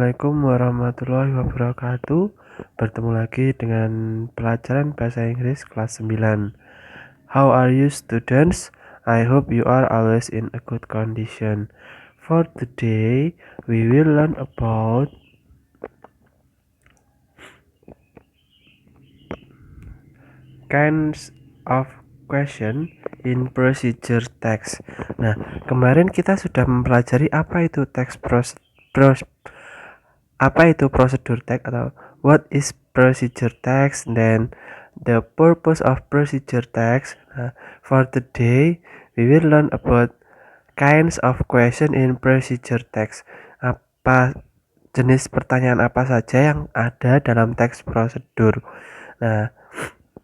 Assalamualaikum warahmatullahi wabarakatuh. Bertemu lagi dengan pelajaran bahasa Inggris kelas 9. How are you students? I hope you are always in a good condition. For today, we will learn about kinds of question in procedure text. Nah, kemarin kita sudah mempelajari apa itu text prosedur text atau what is procedure text, then the purpose of procedure text. For today we will learn about kinds of question in procedure text. Apa jenis pertanyaan apa saja yang ada dalam teks prosedur. Nah,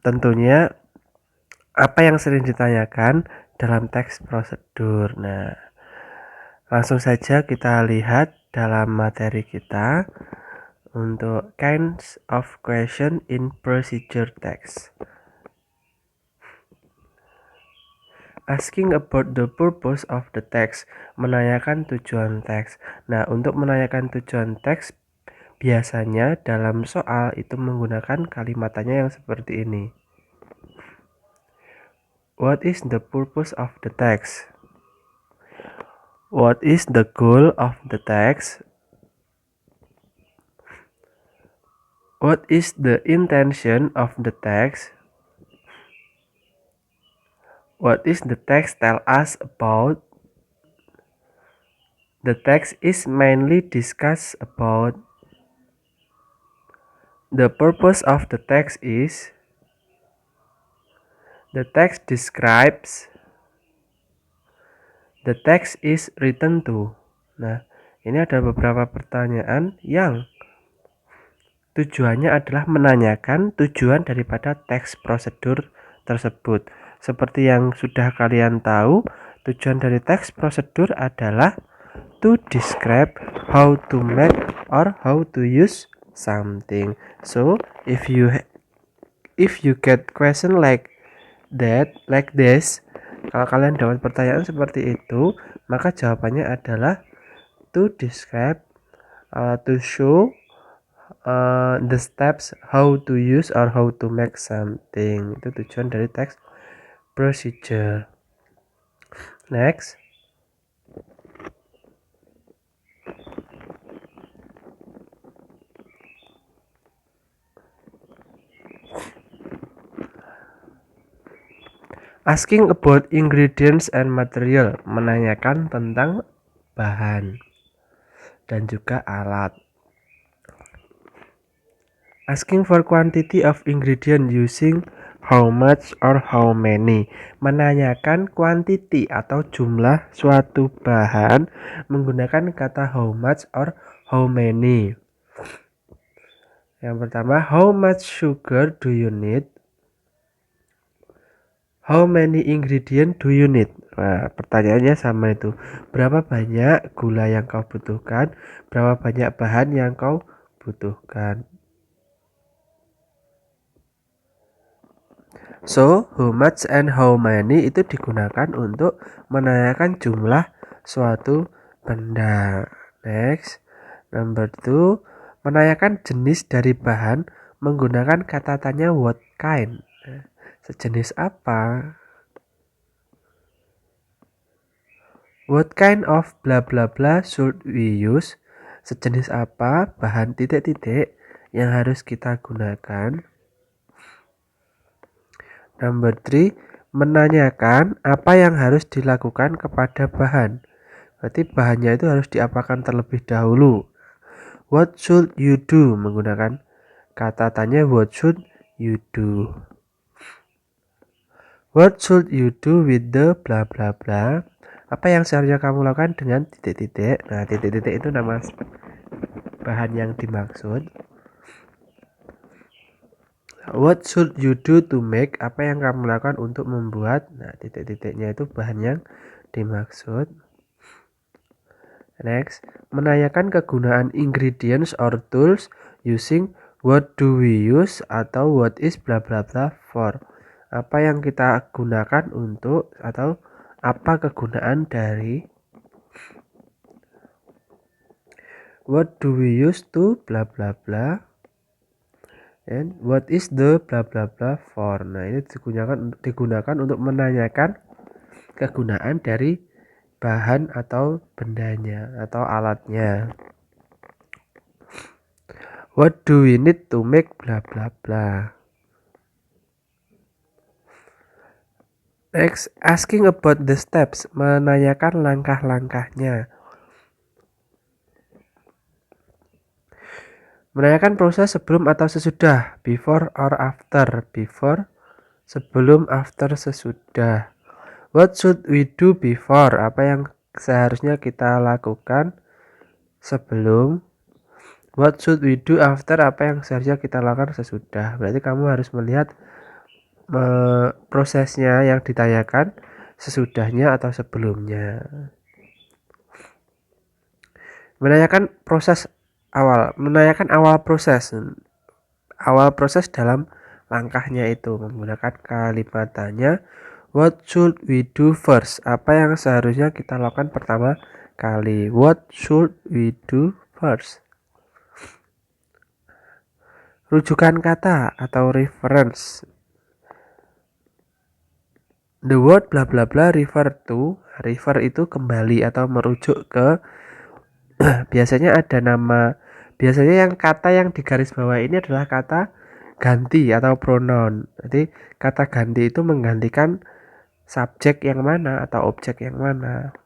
tentunya apa yang sering ditanyakan dalam teks prosedur. Nah, langsung saja kita lihat dalam materi kita untuk kinds of question in procedure text. Asking about the purpose of the text, menanyakan tujuan teks. Nah, untuk menanyakan tujuan teks biasanya dalam soal itu menggunakan kalimatnya yang seperti ini. What is the purpose of the text? What is the goal of the text? What is the intention of the text? What is the text tell us about? The text is mainly discussed about. The purpose of the text is. The text describes. The text is written to. Nah, ini ada beberapa pertanyaan yang tujuannya adalah menanyakan tujuan daripada teks prosedur tersebut. Seperti yang sudah kalian tahu, tujuan dari teks prosedur adalah to describe how to make or how to use something. So if you get question like this, kalau kalian dapat pertanyaan seperti itu, maka jawabannya adalah to describe, to show the steps how to use or how to make something. Itu tujuan dari text procedure. Next. Asking about ingredients and material, menanyakan tentang bahan dan juga alat. Asking for quantity of ingredient using how much or how many, menanyakan quantity atau jumlah suatu bahan menggunakan kata how much or how many. Yang pertama, how much sugar do you need? How many ingredient do you need? Nah, pertanyaannya sama itu. Berapa banyak gula yang kau butuhkan? Berapa banyak bahan yang kau butuhkan? So, how much and how many itu digunakan untuk menanyakan jumlah suatu benda. Next, number 2, menanyakan jenis dari bahan menggunakan kata tanya what kind. Sejenis apa? What kind of bla bla bla should we use? Sejenis apa bahan titik-titik yang harus kita gunakan? Number 3, menanyakan apa yang harus dilakukan kepada bahan. Berarti bahannya itu harus diapakan terlebih dahulu. What should you do? Menggunakan kata tanya what should you do. What should you do with the bla bla bla? Apa yang seharusnya kamu lakukan dengan titik-titik? Nah, titik-titik itu nama bahan yang dimaksud. What should you do to make? Apa yang kamu lakukan untuk membuat? Nah, titik-titiknya itu bahan yang dimaksud. Next, menanyakan kegunaan ingredients or tools using what do we use atau what is bla bla bla for. Apa yang kita gunakan untuk atau apa kegunaan dari. What do we use to bla bla bla? And what is the bla bla bla for? Nah, ini digunakan untuk menanyakan kegunaan dari bahan atau bendanya atau alatnya. What do we need to make bla bla bla? Next, asking about the steps, menanyakan langkah-langkahnya. Menanyakan proses sebelum atau sesudah, before or after, before, sebelum, after, sesudah. What should we do before? Apa yang seharusnya kita lakukan sebelum. What should we do after? Apa yang seharusnya kita lakukan sesudah. Berarti kamu harus melihat prosesnya yang ditanyakan sesudahnya atau sebelumnya. Menanyakan awal proses dalam langkahnya itu menggunakan kalimat tanya. What should we do first? Apa yang seharusnya kita lakukan pertama kali? What should we do first? Rujukan kata atau reference. The word bla bla bla refer itu kembali atau merujuk ke biasanya yang kata yang digaris bawah ini adalah kata ganti atau pronoun. Jadi kata ganti itu menggantikan subjek yang mana atau objek yang mana.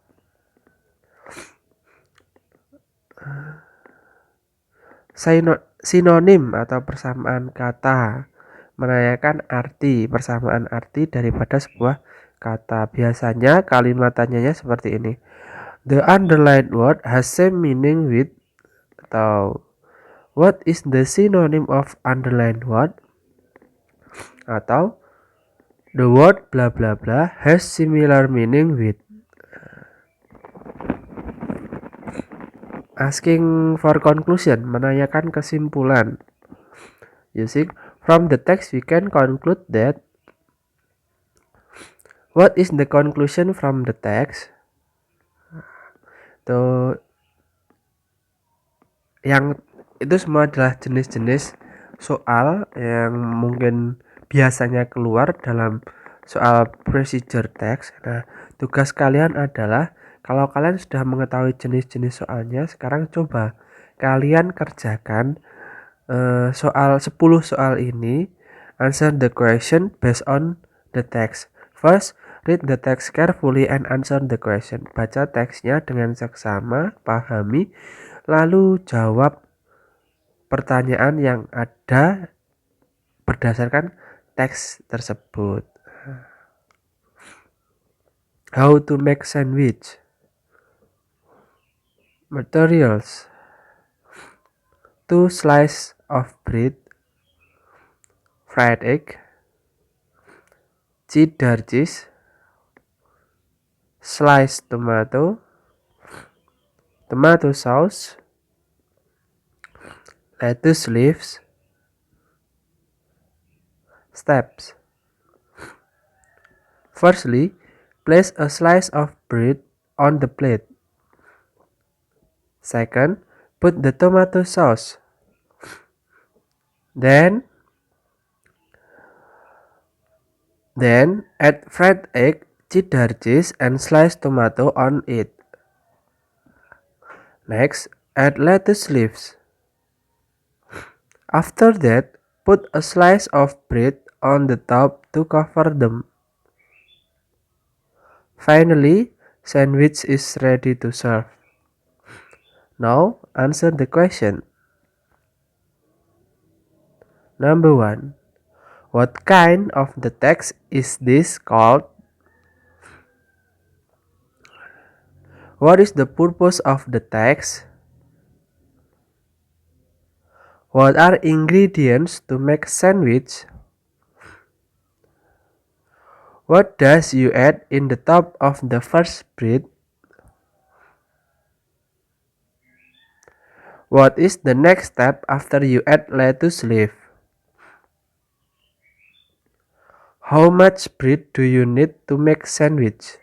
Sinonim atau persamaan kata menanyakan arti, persamaan arti daripada sebuah kata. Biasanya kalimat tanyanya seperti ini. The underlined word has same meaning with, atau what is the synonym of underlined word? Atau the word bla bla bla has similar meaning with. Asking for conclusion, menanyakan kesimpulan. Using from the text we can conclude that. What is the conclusion from the text? Tuh, yang itu semua adalah jenis-jenis soal yang mungkin biasanya keluar dalam soal procedure text. Nah, tugas kalian adalah kalau kalian sudah mengetahui jenis-jenis soalnya, sekarang coba kalian kerjakan soal 10 soal ini. Answer the question based on the text. First, read the text carefully and answer the question. Baca teksnya dengan seksama, pahami, lalu jawab pertanyaan yang ada berdasarkan teks tersebut. How to make sandwich. Materials: 2 slices of bread, fried egg, cheddar cheese, sliced tomato, tomato sauce, lettuce leaves. Steps: firstly, place a slice of bread on the plate. Second, put the tomato sauce. Then add fried egg, cheddar cheese, and sliced tomato on it. Next, add lettuce leaves. After that, put a slice of bread on the top to cover them. Finally, sandwich is ready to serve. Now, answer the question. Number 1. What kind of the text is this called? What is the purpose of the text? What are ingredients to make sandwich? What does you add in the top of the first bread? What is the next step after you add lettuce leaf? How much bread do you need to make sandwich?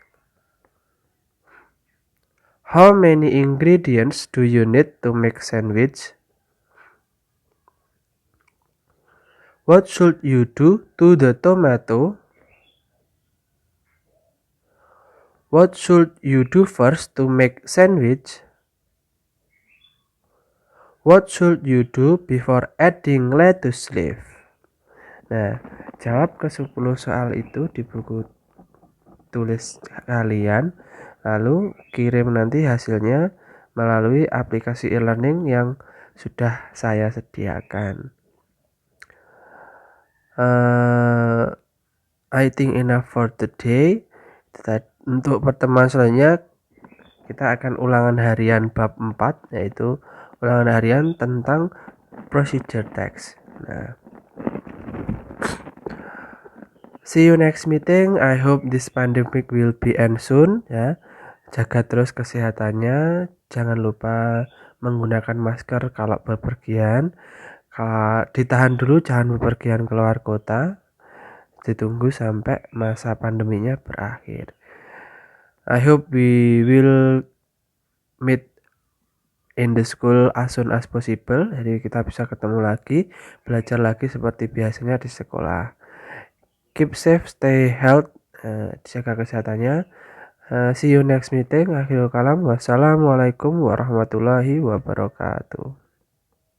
How many ingredients do you need to make sandwich? What should you do to the tomato? What should you do first to make sandwich? What should you do before adding lettuce leaf? Nah, jawab ke 10 soal itu di buku tulis kalian, lalu kirim nanti hasilnya melalui aplikasi e-learning yang sudah saya sediakan. I think enough for today. Untuk pertemuan selanjutnya kita akan ulangan harian bab 4, yaitu ulangan harian tentang procedure text. Nah, see you next meeting. I hope this pandemic will be end soon ya. Jaga terus kesehatannya. Jangan lupa menggunakan masker kalau bepergian. Kalau ditahan dulu jangan bepergian keluar kota. Ditunggu sampai masa pandeminya berakhir. I hope we will meet in the school as soon as possible. Jadi kita bisa ketemu lagi, belajar lagi seperti biasanya di sekolah. Keep safe, stay healthy, jaga kesehatannya. See you next meeting. Akhirul kalam. Wassalamualaikum warahmatullahi wabarakatuh.